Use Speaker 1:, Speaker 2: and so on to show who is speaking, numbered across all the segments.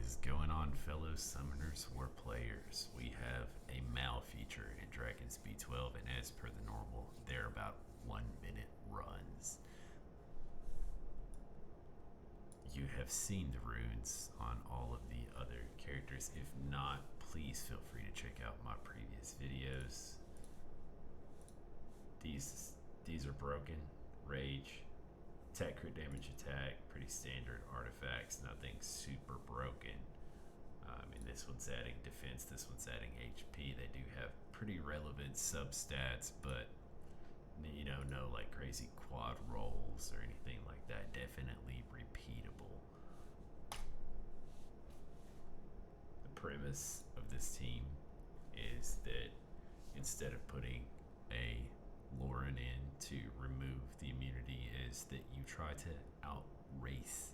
Speaker 1: is going on, fellow summoners or players? We have a Mao feature in Dragons B12, and as per the normal, they're about 1 minute runs. You have seen the runes on all of the other characters. If not, please feel free to check out my previous videos. These are broken, rage, attack, crit damage, attack, pretty standard artifacts, nothing super broken. This one's adding defense, this one's adding HP. They do have pretty relevant substats, but no like crazy quad rolls or anything like that. Definitely repeatable. The premise of this team is that instead of putting a Lauren in to remove the immunity, is that you try to outrace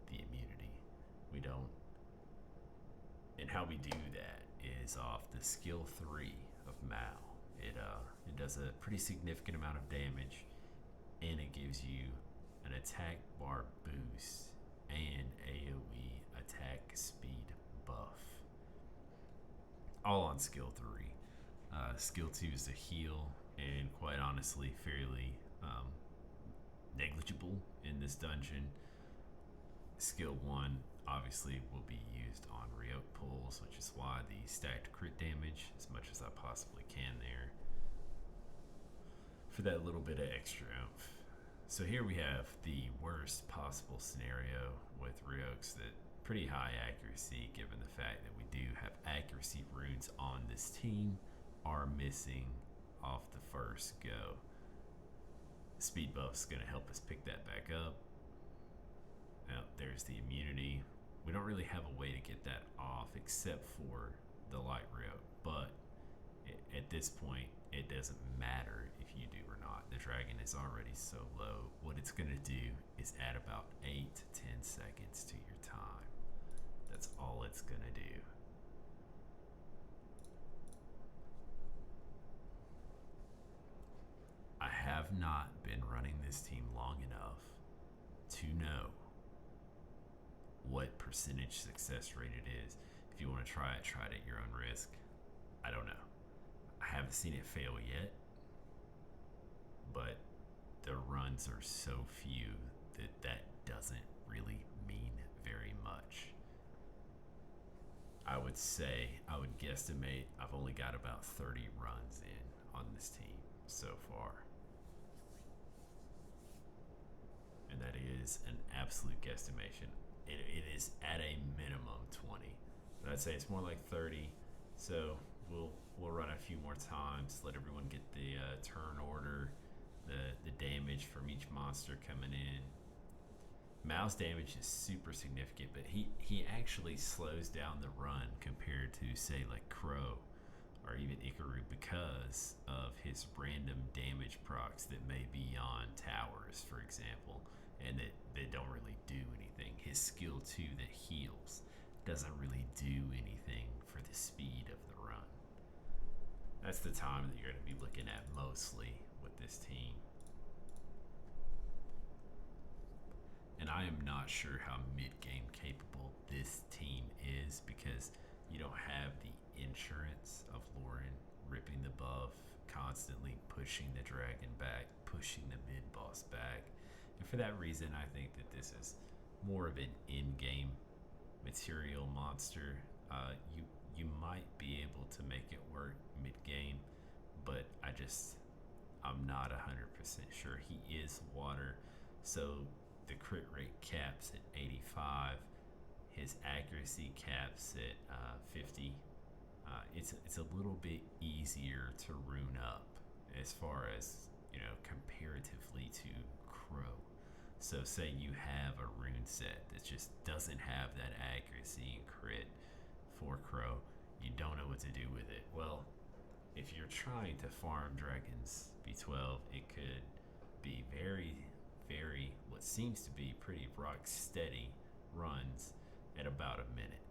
Speaker 1: the immunity. We don't. And how we do that is off the skill 3 of Mao. It does a pretty significant amount of damage, and it gives you an attack bar boost and AoE attack speed buff. All on skill 3. Skill 2 is a heal, and quite honestly, fairly negligible in this dungeon. Skill 1 obviously will be used on Raoq pulls, which is why the stacked crit damage as much as I possibly can there for that little bit of extra oomph. So here we have the worst possible scenario with Raoqs, that pretty high accuracy, given the fact that we do have accuracy runes on this team, are missing off the first go. Speed buff's going to help us pick that back up. Now, there's the immunity. We don't really have a way to get that off except for the light Raoq, but at this point, it doesn't matter if you do or not. The dragon is already so low. What it's going to do is add about 8 to 10 seconds to your time. That's all it's going to do. I have not been running this team long enough to know what percentage success rate it is. If you want to try it at your own risk. I don't know. I haven't seen it fail yet, but the runs are so few that doesn't really mean very much. I would guesstimate I've only got about 30 runs in on this team so far. And that is an absolute guesstimation. It is at a minimum 20, but I'd say it's more like 30. So we'll run a few more times, let everyone get the turn order, the damage from each monster coming in. Mao's damage is super significant, but he actually slows down the run compared to, say, like Crow or even Ikaru, because of his random damage procs that may be on towers, for example, and that they don't really do anything. His skill 2 that heals doesn't really do anything for the speed of the run. That's the time that you're going to be looking at mostly with this team. And I am not sure how mid-game capable this team is, because you don't have the insurance of Lauren ripping the buff, constantly pushing the dragon back, pushing the mid-boss back. And for that reason, I think that this is more of an in-game material monster. You might be able to make it work mid-game, but I'm not 100% sure. He is water, so the crit rate caps at 85. His accuracy caps at 50. It's a little bit easier to rune up as far as, comparatively to Crow. So say you have a rune set that just doesn't have that accuracy and crit for Crow, you don't know what to do with it. Well, if you're trying to farm Dragons B12, it could be very, very, what seems to be pretty rock steady runs at about a minute.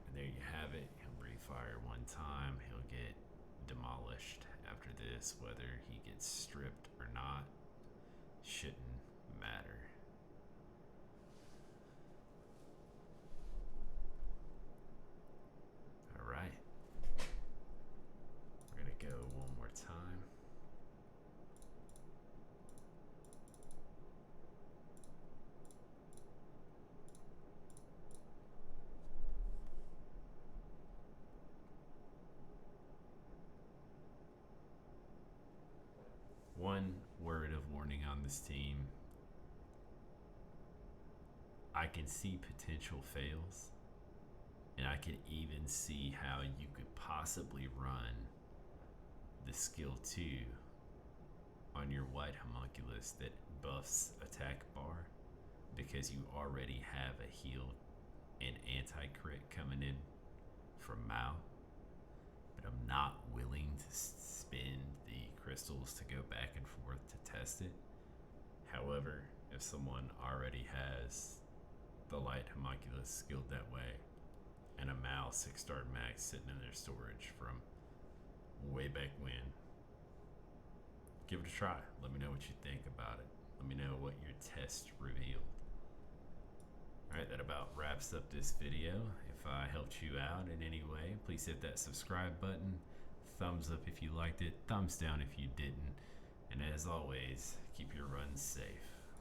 Speaker 1: And there you have it. He'll breathe fire one time. He'll get demolished after this. Whether he gets stripped or not shouldn't matter. this team, I can see potential fails, and I can even see how you could possibly run the skill 2 on your white homunculus that buffs attack bar, because you already have a heal and anti-crit coming in from Mao. But I'm not willing to spend the crystals to go back and forth to test it. However, if someone already has the light homunculus skilled that way, and a Mao 6-star max sitting in their storage from way back when, give it a try. Let me know what you think about it. Let me know what your test revealed. Alright, that about wraps up this video. If I helped you out in any way, please hit that subscribe button. Thumbs up if you liked it, thumbs down if you didn't. And as always, keep your runs safe.